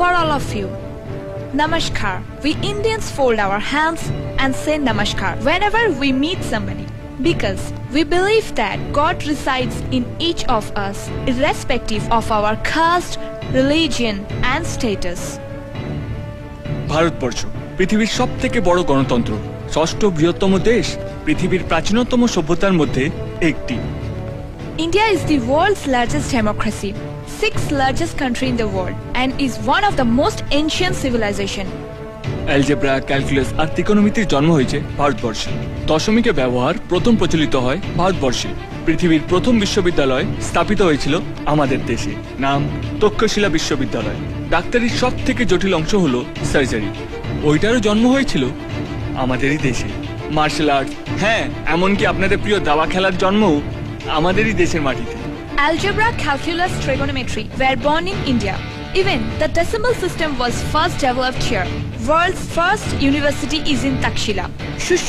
for all of you. Namaskar. We Indians fold our hands and say Namaskar whenever we meet somebody because we believe that God resides in each of us irrespective of our caste, religion and status. Bharatvarsha পৃথিবীর সবথেকে বড় গণতন্ত্র, ষষ্ঠ বৃহত্তম দেশ, পৃথিবীর প্রাচীনতম সভ্যতার মধ্যে একটি। India is the world's largest democracy, sixth largest country in the world, and is one of the most ancient civilization. Algebra, calculus আর ত্রিকোণমিতির জন্ম হয়েছে ভারতবর্ষে। দশমিকের ব্যবহার প্রথম প্রচলিত হয় ভারতবর্ষে। পৃথিবীর প্রথম বিশ্ববিদ্যালয় স্থাপিত হয়েছিল আমাদের দেশে, নাম তক্ষশিলা বিশ্ববিদ্যালয়। ডাক্তারির সব থেকে জটিল অংশ হলো সার্জারি, ওইটারও জন্ম হয়েছিল আমাদেরই দেশে। মার্শাল আর্টস, হ্যাঁ এমনকি আপনাদের প্রিয় দাবা খেলার জন্মও আমাদেরই দেশের মাটিতে। Algebra, calculus, trigonometry were born in India. Even the decimal system was first developed here. World's first university is in Takshila. Shushru